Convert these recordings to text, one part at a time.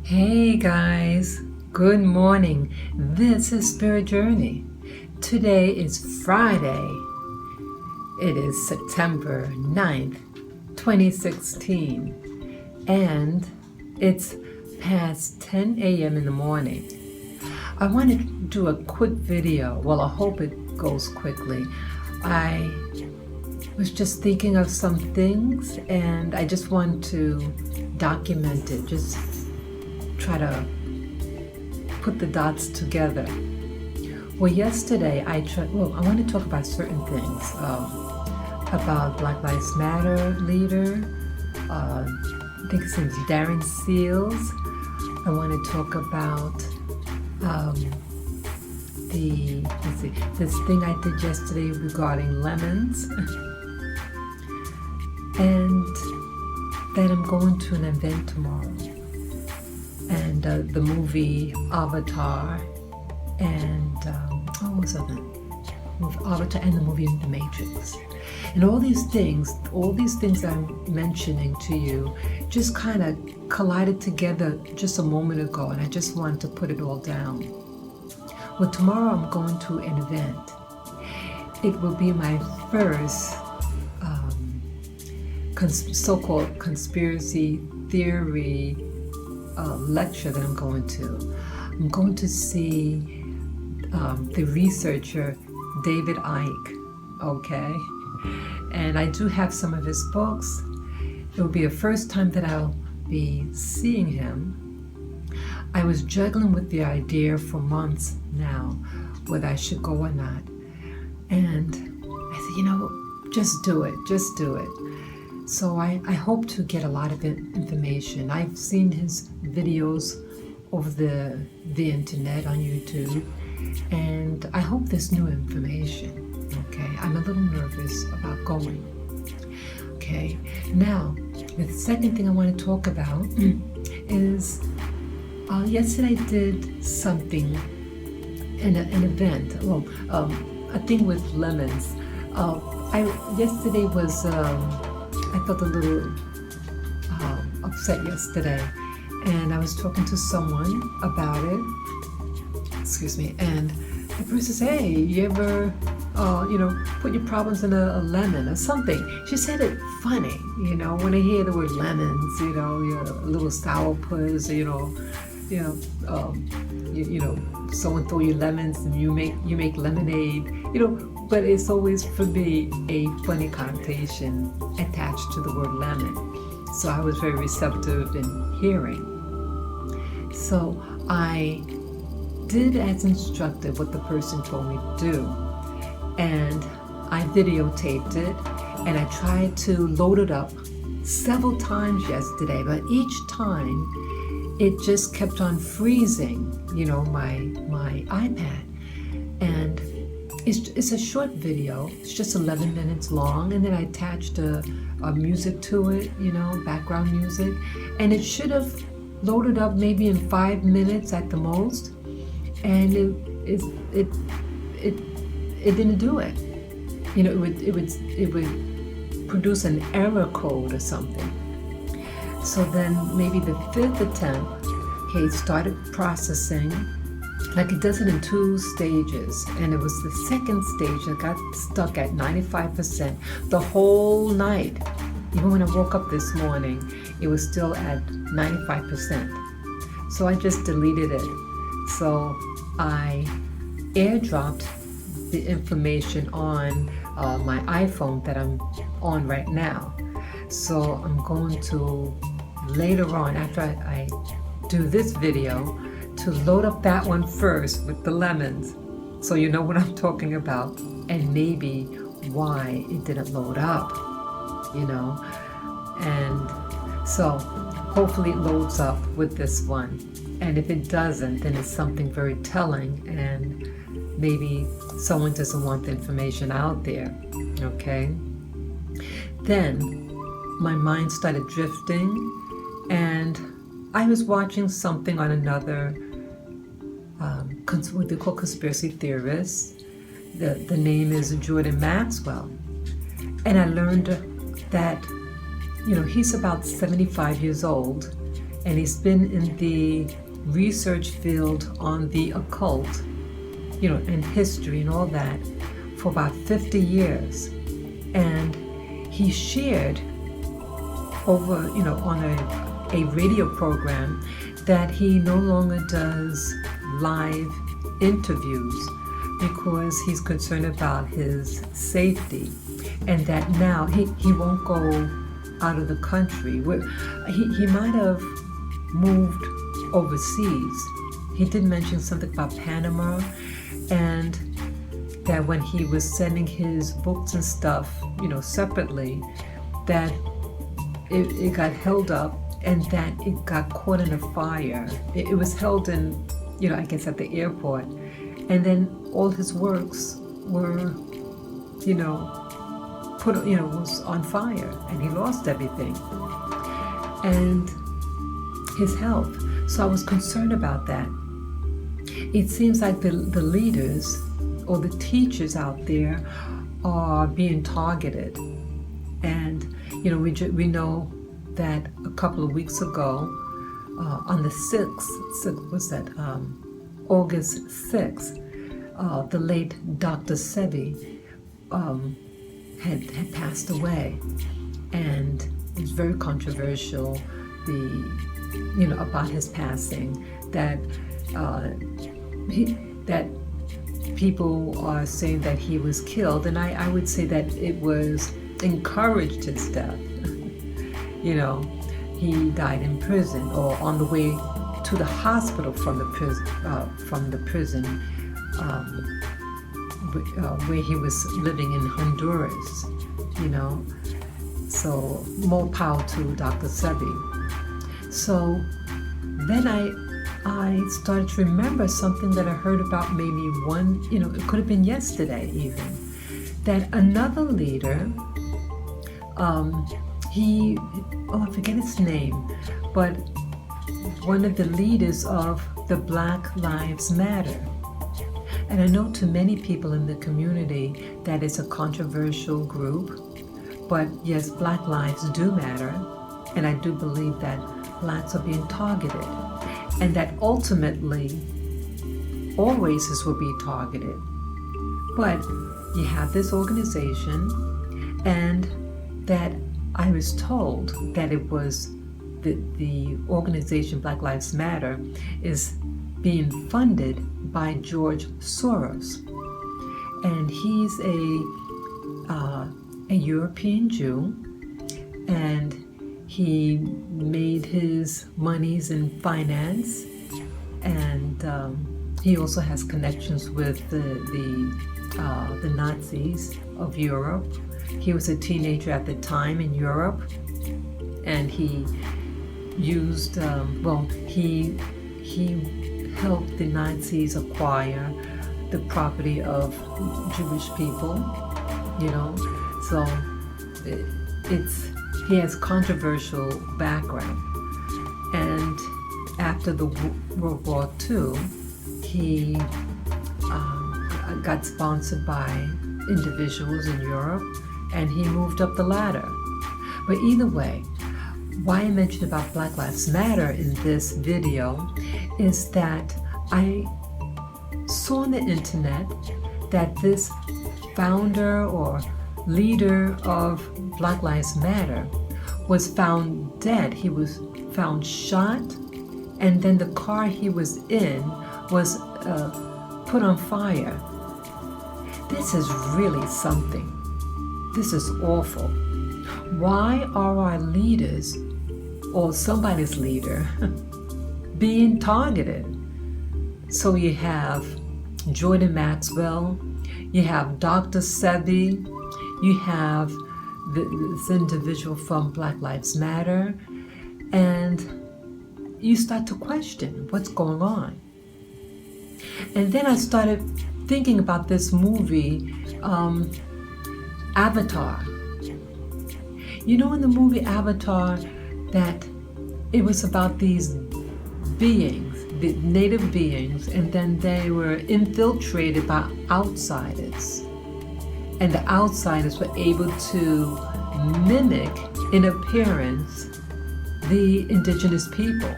Hey guys, good morning. This is Spirit Journey. Today is Friday. It is September 9th, 2016, and it's past 10 a.m. in the morning. I want to do a quick video. Well, I hope it goes quickly. I was just thinking of some things and I just want to document it. Just try to put the dots together. Well, yesterday I want to talk about certain things, about Black Lives Matter leader, I think it's Darren Seals. I want to talk about this thing I did yesterday regarding lemons, and then I'm going to an event tomorrow. And the movie Avatar, and what was that? Avatar and the movie The Matrix, and all these things I'm mentioning to you just kind of collided together just a moment ago, and I just wanted to put it all down. Well, tomorrow I'm going to an event. It will be my first so-called conspiracy theory lecture that I'm going to. I'm going to see the researcher David Icke, okay? And I do have some of his books. It will be the first time that I'll be seeing him. I was juggling with the idea for months now, whether I should go or not. And I said, just do it. So I hope to get a lot of information. I've seen his videos over the internet on YouTube, and I hope there's new information. Okay, I'm a little nervous about going. Okay, now the second thing I want to talk about is yesterday I did something in an event. Well, a thing with lemons. Yesterday was. I felt a little upset yesterday, and I was talking to someone about it. Excuse me, and the person said, "Hey, you ever, put your problems in a lemon or something?" She said it funny, when I hear the word lemons, a little sourpuss, someone throw you lemons and you make lemonade, but it's always for me a funny connotation attached to the word lemon. So I was very receptive in hearing. So I did as instructed what the person told me to do, and I videotaped it, and I tried to load it up several times yesterday, but each time it just kept on freezing, my iPad. And it's a short video. It's just 11 minutes long, and then I attached a music to it, background music, and it should have loaded up maybe in 5 minutes at the most, and it didn't do it. It would produce an error code or something. So then maybe the fifth attempt, it started processing. Like it does it in 2 stages, and it was the second stage that got stuck at 95% the whole night. Even when I woke up this morning, it was still at 95%. So I just deleted it. So I airdropped the information on my iPhone that I'm on right now. So I'm going to later on, after I do this video, to load up that one first with the lemons, so you know what I'm talking about, and maybe why it didn't load up, and so hopefully it loads up with this one, and if it doesn't, then it's something very telling, and maybe someone doesn't want the information out there. Okay, then my mind started drifting, and I was watching something on another what they call conspiracy theorists. The name is Jordan Maxwell, and I learned that he's about 75 years old, and he's been in the research field on the occult, and history and all that for about 50 years. And he shared over, on a radio program that he no longer does live interviews because he's concerned about his safety, and that now he won't go out of the country. He might have moved overseas. He did mention something about Panama, and that when he was sending his books and stuff, separately, that it got held up and that it got caught in a fire. It was held in, I guess at the airport, and then all his works were, was on fire, and he lost everything, and his health. So I was concerned about that. It seems like the leaders or the teachers out there are being targeted. And, we know that a couple of weeks ago, on the 6th, was that August 6th, the late Dr. SEBI had passed away. And it was very controversial, about his passing, that that people are saying that he was killed, and I would say that it was encouraged his death. He died in prison or on the way to the hospital from the prison where he was living in Honduras. So more power to Dr. Sebi. So then I started to remember something that I heard about maybe it could have been yesterday even, that another leader, I forget his name, but one of the leaders of the Black Lives Matter. And I know to many people in the community that it's a controversial group, but yes, Black lives do matter, and I do believe that Blacks are being targeted, and that ultimately all races will be targeted. But you have this organization, and that I was told that it was the organization Black Lives Matter is being funded by George Soros, and he's a European Jew, and he made his monies in finance, and he also has connections with the Nazis of Europe. He was a teenager at the time in Europe, and he used he helped the Nazis acquire the property of Jewish people, so he has controversial background. And after the World War II, he got sponsored by individuals in Europe, and he moved up the ladder. But either way, why I mentioned about Black Lives Matter in this video is that I saw on the internet that this founder or leader of Black Lives Matter was found dead. He was found shot, and then the car he was in was put on fire. This is really something. This is awful. Why are our leaders, or somebody's leader, being targeted? So you have Jordan Maxwell, you have Dr. Sebi, you have this individual from Black Lives Matter, and you start to question what's going on. And then I started thinking about this movie, Avatar. In the movie Avatar, that it was about these beings, the native beings, and then they were infiltrated by outsiders. And the outsiders were able to mimic in appearance the indigenous people.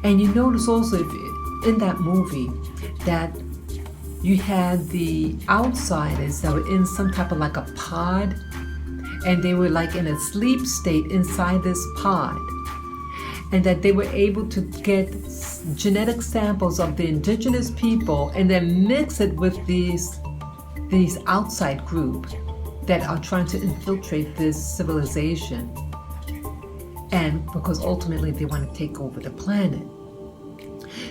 And you notice also in that movie that you had the outsiders that were in some type of like a pod, and they were like in a sleep state inside this pod, and that they were able to get genetic samples of the indigenous people and then mix it with these outside group that are trying to infiltrate this civilization, and because ultimately they want to take over the planet.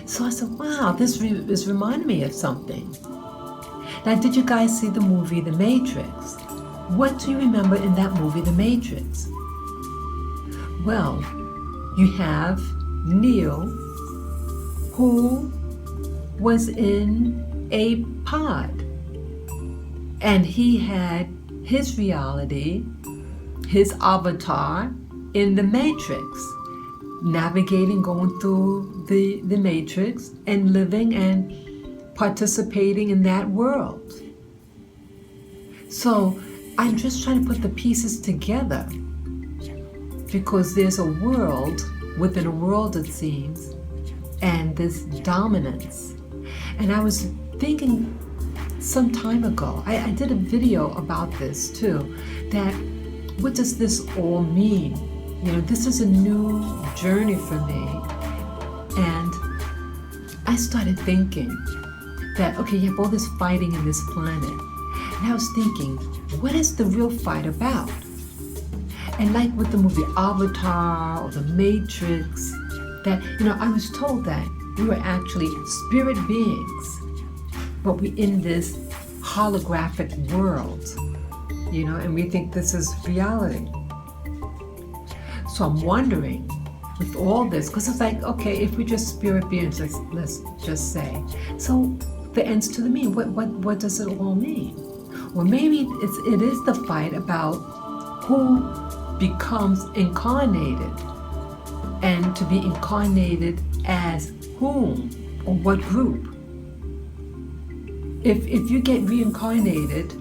So I said, wow, this is reminding me of something. Now, did you guys see the movie The Matrix? What do you remember in that movie, The Matrix? Well, you have Neo, who was in a pod, and he had his reality, his avatar in the Matrix, navigating, going through the Matrix and living and participating in that world. So I'm just trying to put the pieces together, because there's a world within a world, it seems, and this dominance. And I was thinking some time ago, I did a video about this too, that what does this all mean? You know, this is a new journey for me. And I started thinking that, okay, you have all this fighting in this planet. And I was thinking, what is the real fight about? And like with the movie Avatar or The Matrix, that, you know, I was told that we were actually spirit beings, but we're in this holographic world, you know, and we think this is reality. So I'm wondering, with all this, because it's like, okay, if we're just spirit beings, let's just say, so the ends to the mean, what does it all mean? Well, maybe it is the fight about who becomes incarnated, and to be incarnated as whom or what group. If you get reincarnated,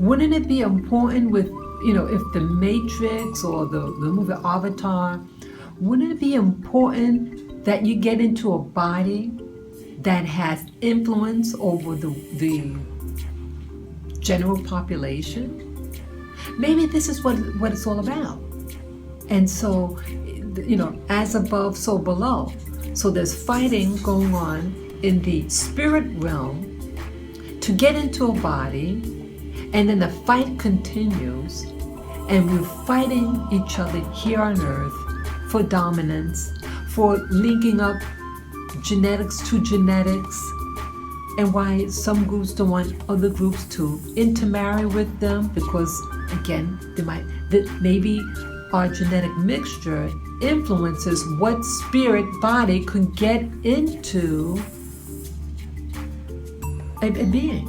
wouldn't it be important with, you know, if the Matrix or the movie Avatar, wouldn't it be important that you get into a body that has influence over the general population? Maybe this is what it's all about. And so, you know, as above, so below. So there's fighting going on in the spirit realm to get into a body, and then the fight continues, and we're fighting each other here on earth for dominance, for linking up genetics to genetics, and why some groups don't want other groups to intermarry with them, because again, maybe our genetic mixture influences what spirit body can get into a being.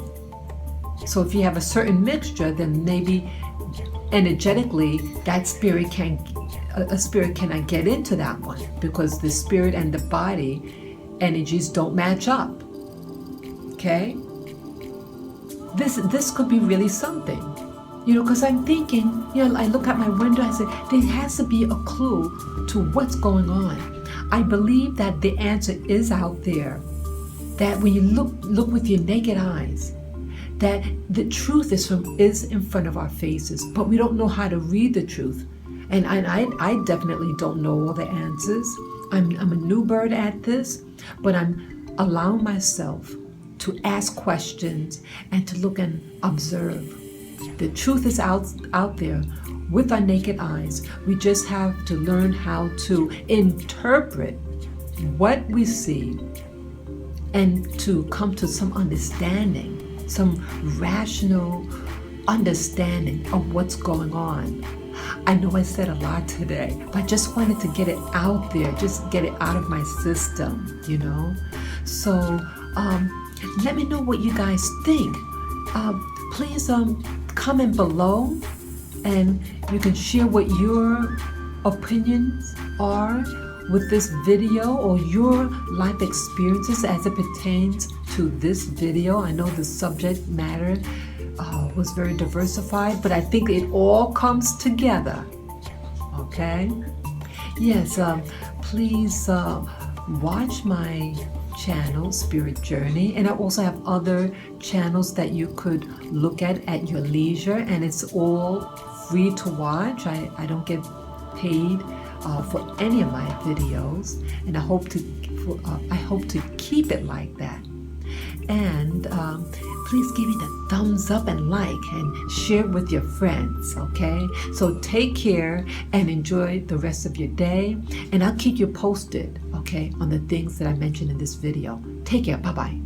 So if you have a certain mixture, then maybe energetically that a spirit cannot get into that one, because the spirit and the body energies don't match up. Okay? This could be really something. You know, because I'm thinking, you know, I look out my window, I say, there has to be a clue to what's going on. I believe that the answer is out there, that when you look with your naked eyes, that the truth is in front of our faces, but we don't know how to read the truth. And I definitely don't know all the answers. I'm a new bird at this, but I'm allowing myself to ask questions and to look and observe. The truth is out there with our naked eyes. We just have to learn how to interpret what we see and to come to some understanding, some rational understanding of what's going on. I know I said a lot today, but I just wanted to get it out there, just get it out of my system, you know? So let me know what you guys think. Please comment below, and you can share what your opinions are with this video, or your life experiences as it pertains to this video. I know the subject matter was very diversified, but I think it all comes together. Okay? Yes, please watch my channel, Spirit Journey, and I also have other channels that you could look at your leisure, and it's all free to watch. I don't get paid for any of my videos, and I hope to keep it like that. And please give me the thumbs up and like and share it with your friends, okay? So take care and enjoy the rest of your day, and I'll keep you posted, okay, on the things that I mentioned in this video. Take care. Bye-bye.